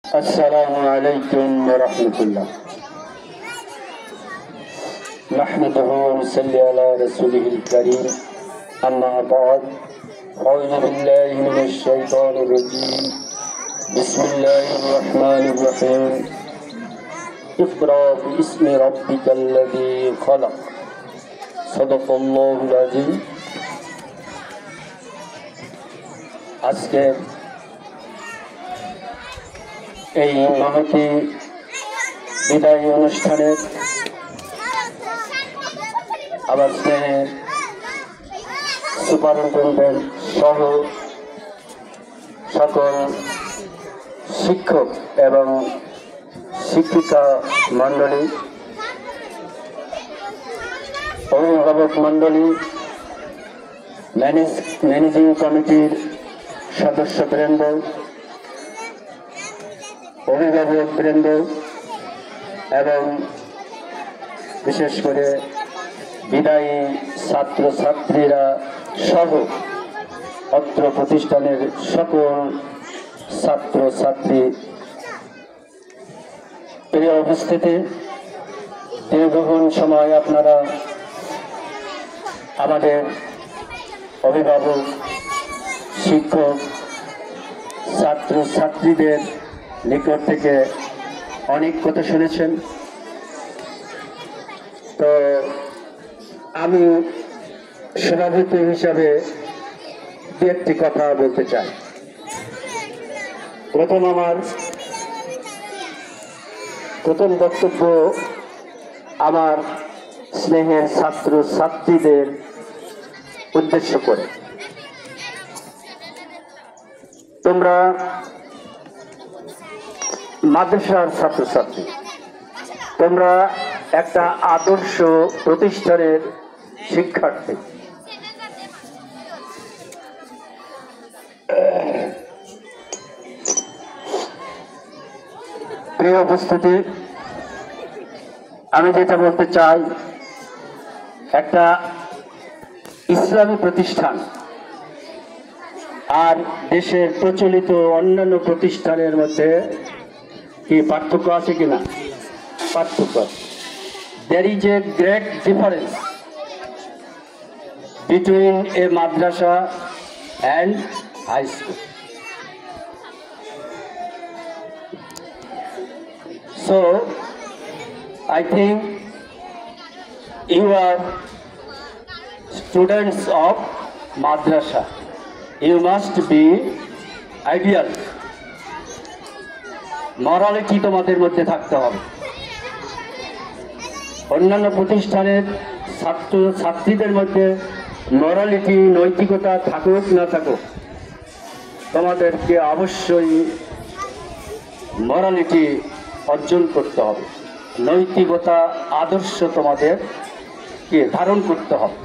अस्सलामु अलैकुम व रहमतुल्लाह। नहमदुहु व नसल्ली अला रसूलिहिल करीम। अम्मा बाद। अऊज़ु बिल्लाहि मिनश शैतानिर रजीम। बिस्मिल्लाहिर रहमानिर रहीम। इक़रा बिस्मि रब्बिकल लज़ी खलक़। सदक़ल्लाहुल अज़ीम। আজকে এই মহতী বিদায়ী অনুষ্ঠানে আবার স্নেহের সুপারিনটেনডেন্ট সহ সকল শিক্ষক এবং শিক্ষিকা মণ্ডলী, অভিভাবক মণ্ডলী, ম্যানেজিং কমিটির সদস্যবৃন্দ, অভিভাবকবৃন্দ এবং বিশেষ করে বিদায়ী ছাত্রছাত্রীরা সহ অত্র প্রতিষ্ঠানের সকল ছাত্রছাত্রী, প্রিয় উপস্থিতি, দীর্ঘক্ষণ সময় আপনারা আমাদের অভিভাবক, শিক্ষক, ছাত্রছাত্রীদের নিকট থেকে অনেক কথা শুনেছেন। তো আমি সভাপতি হিসাবে দু একটি কথা বলতে চাই। আমার প্রথম বক্তব্য আমার স্নেহের ছাত্রছাত্রীদের উদ্দেশ্য করে। তোমরা মাদ্রাসার ছাত্রছাত্রী, তোমরা একটা আদর্শ প্রতিষ্ঠানের শিক্ষার্থী। প্রিয় উপস্থিতি, আমি যেটা বলতে চাই, একটা ইসলামী প্রতিষ্ঠান আর দেশের প্রচলিত অন্যান্য প্রতিষ্ঠানের মধ্যে কি পার্থক্য আছে কিনা? পার্থক্য। There is a great difference between a madrasa and high school. So I think you are students of madrasa. You must be ideal. Morality তোমাদের মধ্যে থাকতে হবে। অন্যান্য প্রতিষ্ঠানের ছাত্রছাত্রীদের মধ্যে মরালিটি, নৈতিকতা থাকুক না থাকুক, তোমাদেরকে অবশ্যই মরালিটি অর্জন করতে হবে। নৈতিকতা, আদর্শ তোমাদেরকে ধারণ করতে হবে।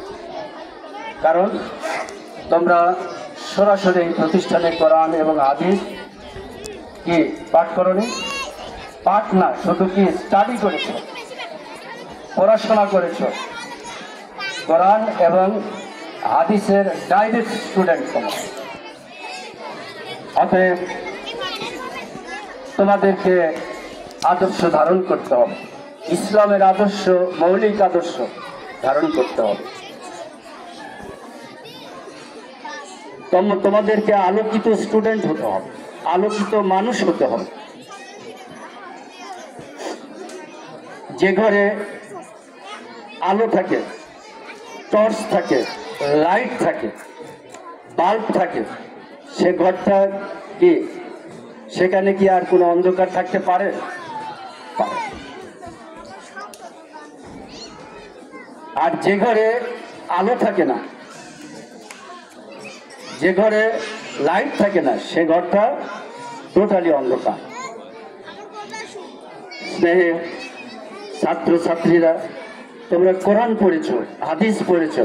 কারণ তোমরা সরাসরি প্রতিষ্ঠানে কোরআন এবং হাদিস কি পাঠ করনি? পাঠ না, শুধু কি স্টাডি করেছ, পড়াশোনা করেছ। কোরআন এবং হাদিসের ডাইরেক্ট স্টুডেন্ট তোমরা। অতএব তোমাদেরকে আদর্শ ধারণ করতে হবে, ইসলামের আদর্শ, মৌলিক আদর্শ ধারণ করতে হবে। তোমাদেরকে আলোকিত স্টুডেন্ট হতে হবে, আলোকিত মানুষ হতে হবে। যে ঘরে আলো থাকে, টর্চ থাকে, লাইট থাকে, বাল্ব থাকে, সে ঘরটা কি, সেখানে কি আর কোনো অন্ধকার থাকতে পারে? আর যে ঘরে আলো থাকে না, যে ঘরে লাইট থাকে না, সে ঘরটা টোটালি অন্ধকার। স্নেহের ছাত্রছাত্রীরা, তোমরা কোরআন পড়েছো, হাদিস পড়েছো।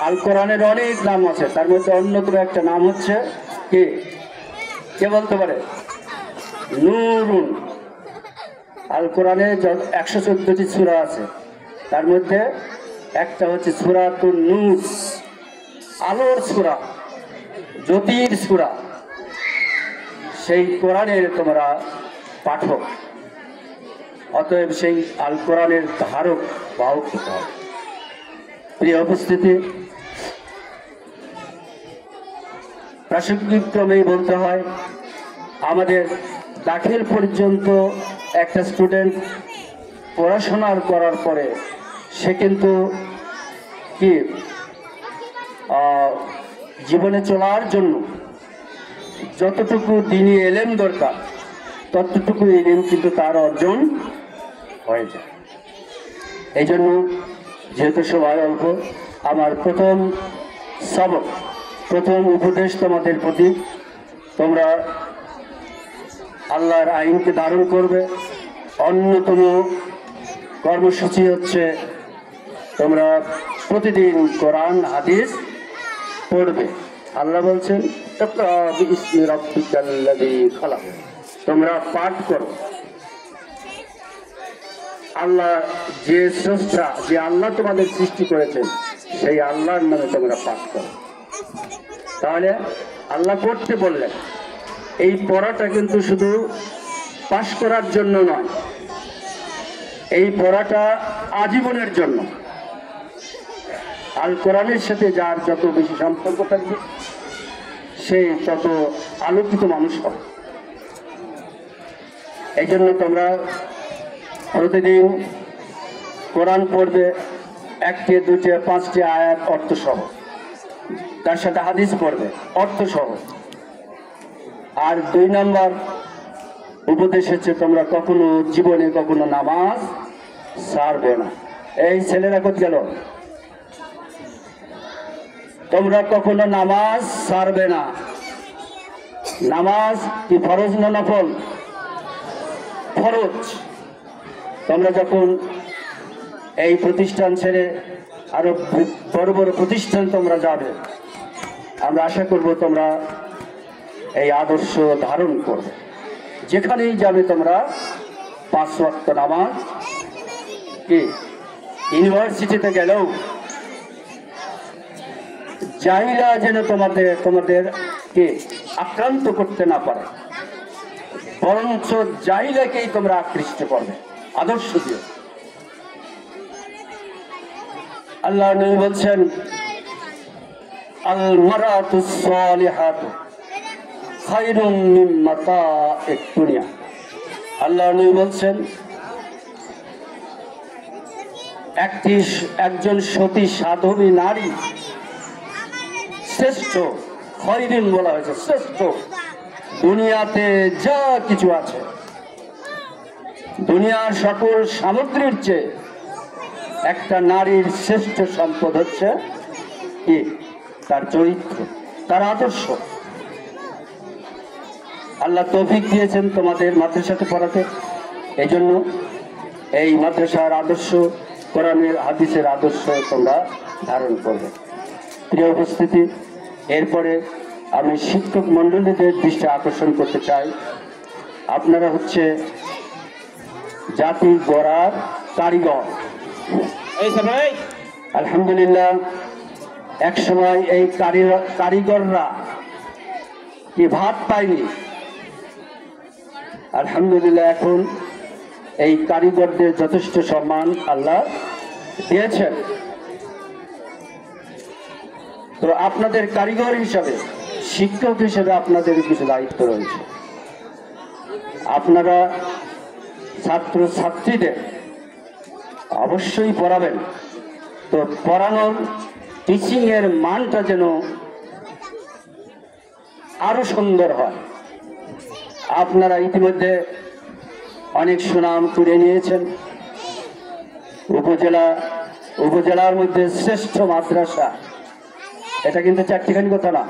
আল কোরআনের অনেক নাম আছে, তার মধ্যে অন্যতম একটা নাম হচ্ছে কি, কে বলতে পারে? নূরুন। আল কোরআনে 114টি সূরা আছে, তার মধ্যে একটা হচ্ছে সূরাতুন নূর, আলোর সূরা, জ্যোতির সূরা। সেই কোরআনের তোমরা পাঠক, অতএব সেই আল কোরআনের ধারক বাহক হতে হবে। প্রিয় উপস্থিতি, প্রাসঙ্গিক ক্রমেই বলতে হয়, আমাদের দাখিল পর্যন্ত একটা স্টুডেন্ট পড়াশোনা করার পরে সে কিন্তু কি জীবনে চলার জন্য যতটুকু দিনী এলেম দরকার ততটুকু এলেম কিন্তু তার অর্জন হয়ে যায়। এই জন্য যেহেতু সবাই অল্প, আমার প্রথম সবক, প্রথম উপদেশ তোমাদের প্রতি, তোমরা আল্লাহর আইনকে ধারণ করবে। অন্যতম কর্মসূচি হচ্ছে তোমরা প্রতিদিন কোরআন হাদিস পড়বে। আল্লাহ বলছেন তোমরা পাঠ করো। আল্লাহ যে স্রষ্টা, যে আল্লাহ তোমাদের সৃষ্টি করেছেন, সেই আল্লাহর নামে তোমরা পাঠ করো। তাহলে আল্লাহ পড়তে বললেন। এই পড়াটা কিন্তু শুধু পাশ করার জন্য নয়, এই পড়াটা আজীবনের জন্য। আল কোরআনের সাথে যার যত বেশি সম্পর্ক থাকবে সে তত আলোকিত মানুষ হবে। এই জন্য তোমরা প্রতিদিন কোরআন পড়বে, 1, 2, 5 আয়াত অর্থসহ, তার সাথে হাদিস পড়বে অর্থসহ। আর 2 নম্বর উপদেশ হচ্ছে তোমরা কখনো জীবনে কখনো নামাজ ছাড়বে না। এই ছেলেরা কোথায় গেল? তোমরা কখনো নামাজ ছাড়বে না। নামাজ কি ফরজ না নফল? ফরজ। তোমরা যখন এই প্রতিষ্ঠান ছেড়ে আরো বড় বড় প্রতিষ্ঠান তোমরা যাবে, আমরা আশা করব তোমরা এই আদর্শ ধারণ করবে। যেখানেই যাবে তোমরা 5 ওয়াক্ত নামাজ, কি ইউনিভার্সিটিতে গেলেও জাহিলা যেন তোমাদেরকে আক্রান্ত করতে না পারে, বরঞ্চ জাহিলাকেই তোমরা আকৃষ্ট করবে আদর্শ দিয়ে। আল্লাহ নবী বলছেন আল মারাতুস সালিহাতু খায়রুম মিন মাতা'id দুনিয়া। আল্লাহ নবী বলছেন একজন সতী সাধবী নারী শ্রেষ্ঠ, খয়রিন বলা হয়েছে, শ্রেষ্ঠ। দুনিয়াতে যা কিছু আছে, দুনিয়ার সকল সামগ্রীর চেয়ে একটা নারীর শ্রেষ্ঠ সম্পদ হচ্ছে কি? তার চরিত্র, তার আদর্শ। আল্লাহ তৌফিক দিয়েছেন তোমাদের মাদ্রাসাতে পড়াতে, এই জন্য এই মাদ্রাসার আদর্শ, কোরআনের হাদিসের আদর্শ তোমরা ধারণ করবে। প্রিয় উপস্থিতি, এরপরে আমি শিক্ষক মণ্ডলীদের দৃষ্টি আকর্ষণ করতে চাই। আপনারা হচ্ছে জাতি গড়ার কারিগর। আলহামদুলিল্লাহ, এক সময় এই কারিগররা কি ভাত পায়নি। আলহামদুলিল্লাহ, এখন এই কারিগরদের যথেষ্ট সম্মান আল্লাহ দিয়েছেন। তো আপনাদের কারিগর হিসাবে, শিক্ষক হিসেবে আপনাদের কিছু দায়িত্ব রয়েছে। আপনারা ছাত্র ছাত্রীদের অবশ্যই পড়াবেন। তো পড়ানোর টিচিং এর মানটা যেন আরো সুন্দর হয়। আপনারা ইতিমধ্যে অনেক সুনাম তুলে নিয়েছেন। উপজেলার মধ্যে শ্রেষ্ঠ মাদ্রাসা, এটা কিন্তু চারটিখানি কথা না,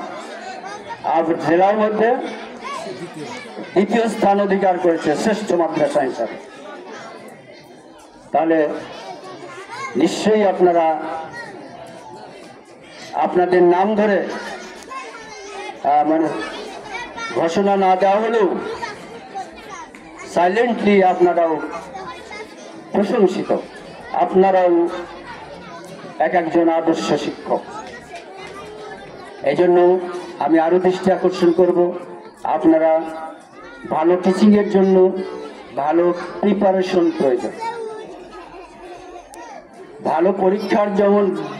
আর জেলার মধ্যে 2য় স্থান অধিকার করেছে শ্রেষ্ঠ মাদ্রাসা হিসাবে। তাহলে নিশ্চয়ই আপনারা আপনাদের নাম ধরে মানে ঘোষণা না দেওয়া হলেও সাইলেন্টলি আপনারাও প্রশংসিত, আপনারাও একজন আদর্শ শিক্ষক। এই জন্য আমি আরো দৃষ্টি আকর্ষণ করব, আপনারা ভালো টিচিংয়ের জন্য ভালো প্রিপারেশন প্রয়োজন। ভালো পরীক্ষার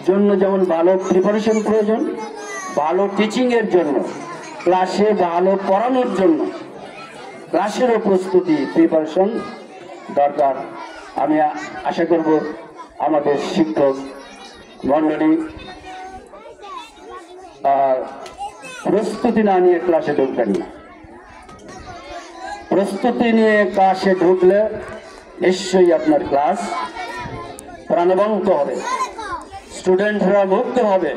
জন্য যেমন ভালো প্রিপারেশন প্রয়োজন, ভালো টিচিংয়ের জন্য, ক্লাসে ভালো পড়ানোর জন্য ক্লাসেরও প্রস্তুতি প্রিপারেশন দরকার। আমি আশা করব আমাদের শিক্ষক মণ্ডলী প্রস্তুতি না নিয়ে ক্লাসে ঢুকবেন না। প্রস্তুতি নিয়ে ক্লাসে ঢুকলে নিশ্চয়ই আপনার ক্লাস প্রাণবন্ত হবে, স্টুডেন্টরা মুগ্ধ হবে,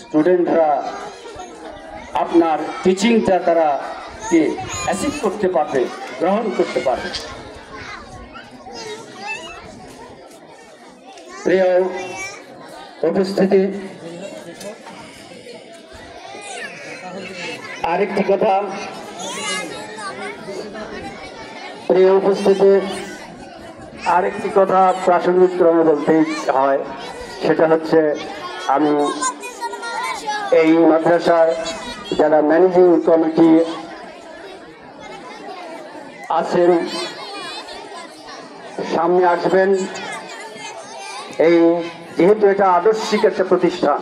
স্টুডেন্টরা আপনার টিচিংটা তারা কি অ্যাসিভ করতে পারবে, গ্রহণ করতে পারবে। প্রিয় উপস্থিতি, আরেকটি কথা, প্রিয় উপস্থিতি, আরেকটি কথা প্রাসঙ্গিক ক্রমে বলতেই হয়, সেটা হচ্ছে আমি এই মাদ্রাসার যারা ম্যানেজিং কমিটি আছেন সামনে আসবেন। এই যেহেতু এটা আদর্শিক একটা প্রতিষ্ঠান,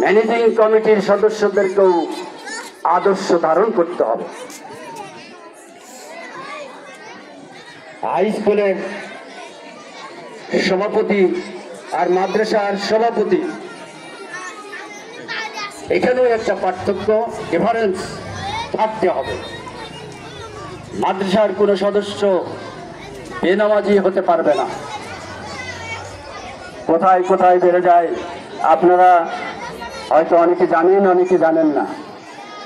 ম্যানেজিং কমিটির সদস্যদেরকেও আদর্শ ধারণ করতে হবে। হাই স্কুলের সভাপতি আর মাদ্রাসার সভাপতি, এখানেও একটা পার্থক্য, ডিফারেন্স থাকতে হবে। মাদ্রাসার কোনো সদস্য বেনামাজি হতে পারবে না। কোথায় কোথায় বেড়ে যায় আপনারা হয়তো অনেকে জানেন, অনেকে জানেন না।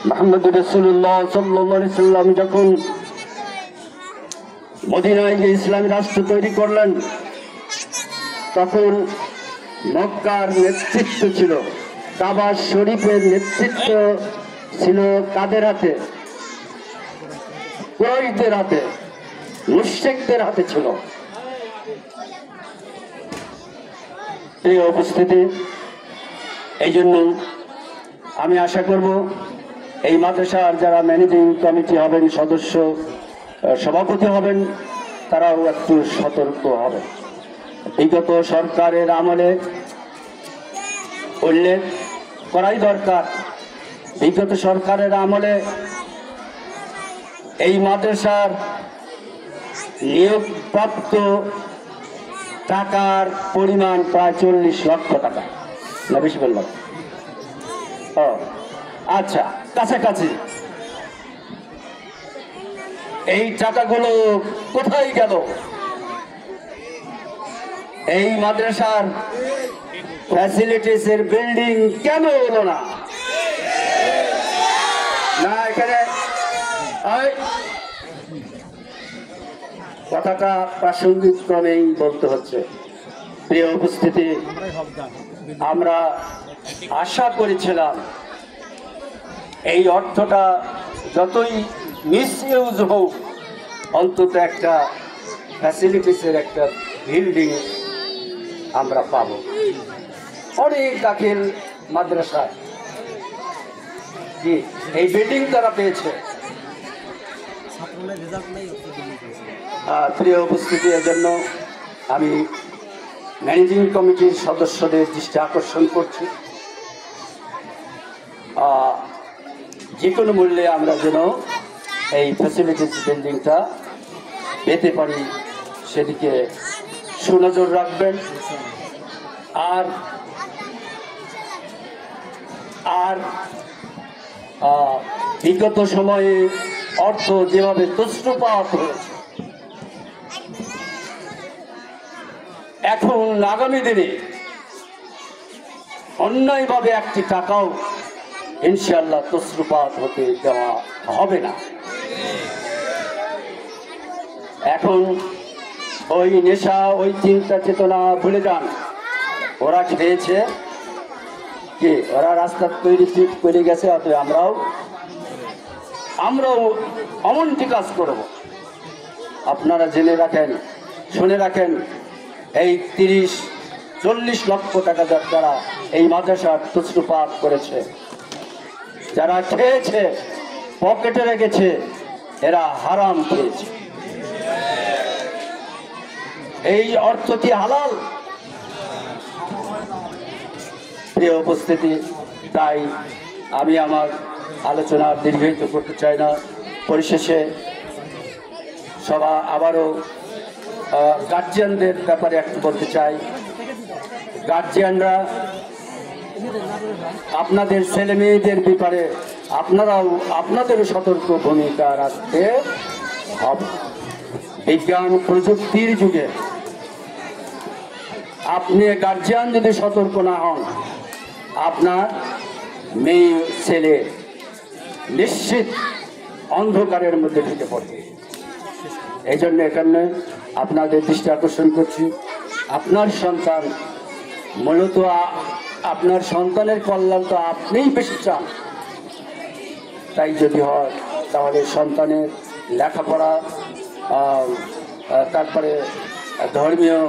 মুহাম্মদুর রাসূলুল্লাহ সাল্লাল্লাহু আলাইহি সাল্লাম যখন মদিনায় যে ইসলামী রাষ্ট্র তৈরি করলেন, তখন মক্কার নেতৃত্ব ছিল, কাবা শরীফের নেতৃত্ব ছিল কাদের হাতে? কুরাইশদের হাতে, মুশরিকদের হাতে ছিল। প্রিয় উপস্থিতি, এই জন্য আমি আশা করব এই মাদ্রাসার যারা ম্যানেজিং কমিটি হবেন, সদস্য সভাপতি হবেন, তারাও একটু সতর্ক হবে। বিগত সরকারের আমলে উল্লেখ করাই দরকার, বিগত সরকারের আমলে এই মাদ্রাসার নিয়োগপ্রাপ্ত টাকার পরিমাণ প্রায় 40 লক্ষ টাকা, না বেশি বললাম? ও আচ্ছা, কাছাকাছি। এই টাকাগুলো কোথায় গেল? এই মাদ্রাসার ফ্যাসিলিটিস এর বিল্ডিং কেন হলো না? না, এখানে কথাটা প্রাসঙ্গিক ক্রমেই বলতে হচ্ছে। প্রিয় উপস্থিতি, আমরা আশা করেছিলাম এই অর্থটা যতই মিস ইউজ হোক, অন্তত একটা ফ্যাসিলিটিসের একটা বিল্ডিং আমরা পাবো। অনেক দাখিল মাদ্রাসায় কি এই বিল্ডিং তারা পেয়েছে। প্রিয় উপস্থিতি, এর জন্য আমি ম্যানেজিং কমিটির সদস্যদের দৃষ্টি আকর্ষণ করছি, যে কোনো মূল্যে আমরা যেন এই ফ্যাসিলিটিস বিল্ডিংটা পেতে পারি, সেদিকে সুনজর রাখবেন। আর আর বিগত সময়ে অর্থ যেভাবে তছরূপাত হয়েছে, এখন আগামী দিনে অন্যায়ভাবে একটি টাকাও ইনশাআল্লাহ তছরূপাত হতে দেওয়া হবে না। এখন ওই নেশা, ওই চিন্তা চেতনা ভুলে যান। ওরা খেয়েছে কি, ওরা রাস্তা তৈরি করে গেছে, অতএব আমরাও অমনটি কাজ করব। আপনারা জেনে রাখেন, শুনে রাখেন, এই 30-40 লক্ষ টাকা যারা এই মাদ্রাসার তছরূপাত করেছে, যারা খেয়েছে, পকেটে রেখেছে, এরা হারাম খেয়েছে। এই অর্থ কি হালাল? প্রিয় উপস্থিতি, তাই আমি আমার আলোচনা দীর্ঘায়িত করতে চাই না। পরিশেষে আবারও গার্জিয়ানদের ব্যাপারে একটু বলতে চাই। গার্জিয়ানরা আপনাদের ছেলে মেয়েদের ব্যাপারে আপনাদেরও সতর্ক ভূমিকা রাখতে হবে। বিজ্ঞান প্রযুক্তির যুগে আপনি গার্জিয়ান যদি সতর্ক না হন, আপনার মেয়ে ছেলে নিশ্চিত অন্ধকারের মধ্যে ঢুকে পড়বে। এই জন্য এখানে আপনাদের দৃষ্টি আকর্ষণ করছি, আপনার সন্তান মূলত আপনার সন্তানের কল্যাণ তো আপনিই বেশি চান। তাই যদি হয় তাহলে সন্তানের লেখাপড়া, তারপরে ধর্মীয়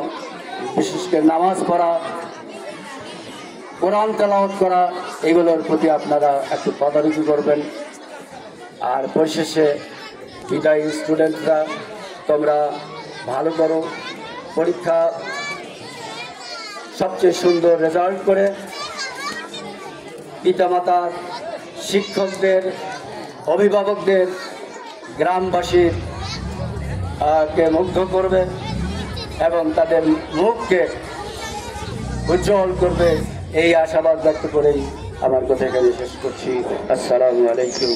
বিশেষ করে নামাজ পড়া, কোরআন তেলাওয়াত করা, এগুলোর প্রতি আপনারা একটু তদারকি করবেন। আর পরিশেষে বিদায়ী স্টুডেন্টরা, তোমরা ভালো করো, পরীক্ষা সবচেয়ে সুন্দর রেজাল্ট করে পিতামাতার, শিক্ষকদের, অভিভাবকদের, গ্রামবাসীর কে মুগ্ধ করবে এবং তাদের মুখকে উজ্জ্বল করবে। এই আশাবাদ ব্যক্ত করেই আমার কথা এখানে শেষ করছি। আসসালামু আলাইকুম।